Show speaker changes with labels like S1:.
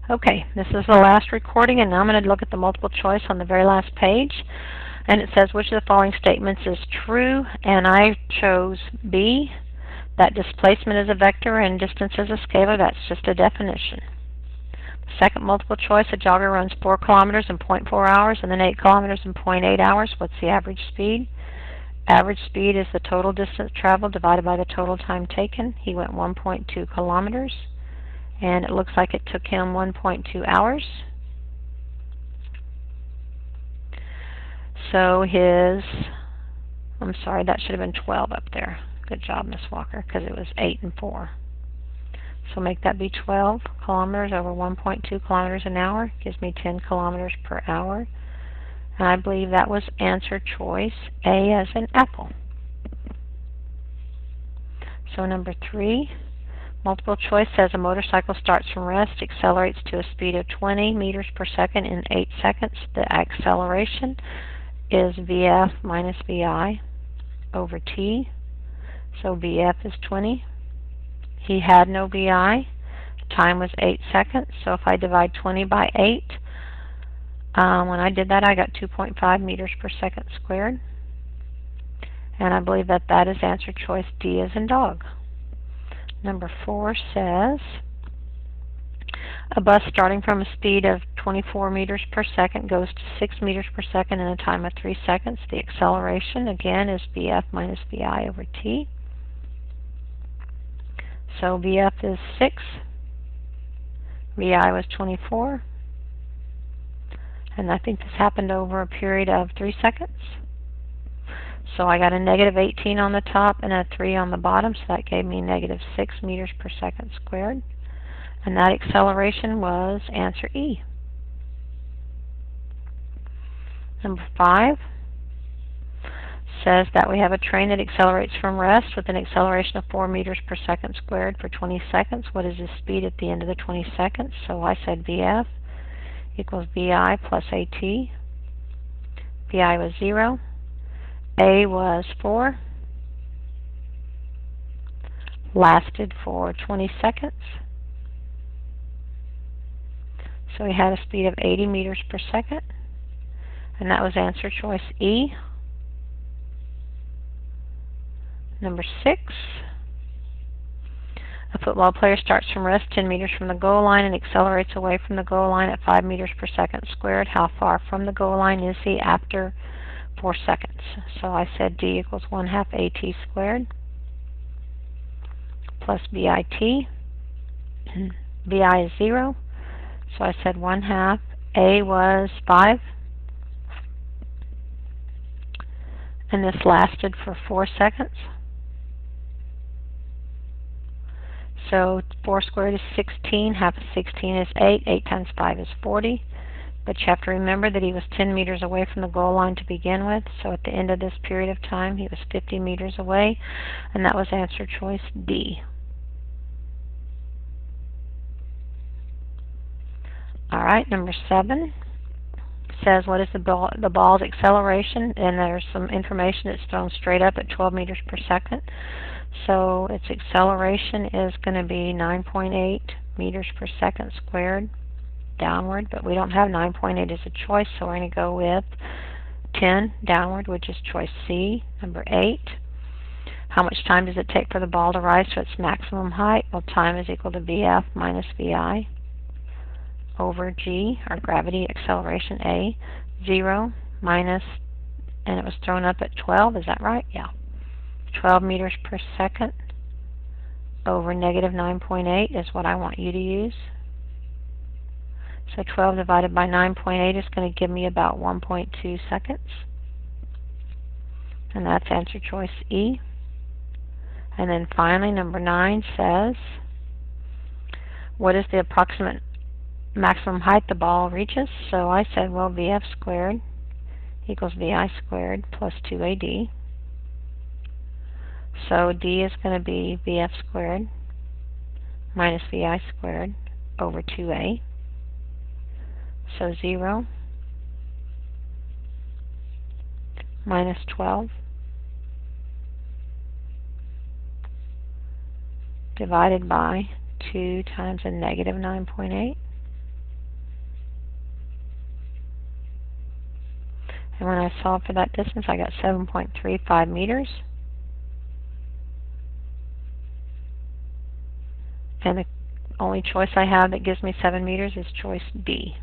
S1: Okay, this is the last recording, and now I'm going to look at the multiple choice on the very last page. And it says, which of the following statements is true? And I chose B, that displacement is a vector and distance is a scalar. That's just a definition. Second multiple choice, a jogger runs 4 kilometers in 0.4 hours and then 8 kilometers in 0.8 hours. What's the average speed? Average speed is the total distance traveled divided by the total time taken. He went 1.2 kilometers. And it looks like it took him 1.2 hours. So I'm sorry, that should have been 12 up there. Good job, Miss Walker, because it was 8 and 4. So make that be 12 kilometers over 1.2 kilometers an hour. Gives me 10 kilometers per hour. And I believe that was answer choice A as in apple. So number 3. Multiple choice says a motorcycle starts from rest, accelerates to a speed of 20 meters per second in 8 seconds. The acceleration is VF minus VI over T. So VF is 20. He had no VI. Time was 8 seconds. So if I divide 20 by 8, when I did that I got 2.5 meters per second squared. And I believe that that is answer choice D as in dog. Number 4 says, a bus starting from a speed of 24 meters per second goes to 6 meters per second in a time of 3 seconds. The acceleration, again, is VF minus VI over T. So VF is 6. VI was 24. And I think this happened over a period of 3 seconds. So I got a negative 18 on the top and a 3 on the bottom, so that gave me negative 6 meters per second squared. And that acceleration was answer E. Number 5 says that we have a train that accelerates from rest with an acceleration of 4 meters per second squared for 20 seconds. What is the speed at the end of the 20 seconds? So I said VF equals VI plus AT. VI was 0. A was 4, lasted for 20 seconds. So we had a speed of 80 meters per second, and that was answer choice E. Number 6, a football player starts from rest 10 meters from the goal line and accelerates away from the goal line at 5 meters per second squared. How far from the goal line is he after 4 seconds? So I said D equals 1/2 AT squared plus BIT. BI is 0. So I said 1/2. A was 5. And this lasted for 4 seconds. So 4 squared is 16. Half of 16 is 8. 8 times 5 is 40. But you have to remember that he was 10 meters away from the goal line to begin with. So at the end of this period of time, he was 50 meters away. And that was answer choice D. Alright, number 7 says what is the ball's acceleration? And there's some information that's thrown straight up at 12 meters per second. So its acceleration is going to be 9.8 meters per second squared downward, but we don't have 9.8 as a choice, so we're going to go with 10 downward, which is choice C. Number 8, how much time does it take for the ball to rise to its maximum height? Well, time is equal to VF minus VI over G, our gravity acceleration A, 0 minus, and it was thrown up at 12, is that right? Yeah. 12 meters per second over negative 9.8 is what I want you to use. So 12 divided by 9.8 is going to give me about 1.2 seconds. And that's answer choice E. And then finally, number 9 says, what is the approximate maximum height the ball reaches? So I said, well, VF squared equals VI squared plus 2AD. So D is going to be VF squared minus VI squared over 2A. So 0 minus 12 divided by 2 times a negative 9.8. And when I solve for that distance, I got 7.35 meters. And the only choice I have that gives me 7 meters is choice B.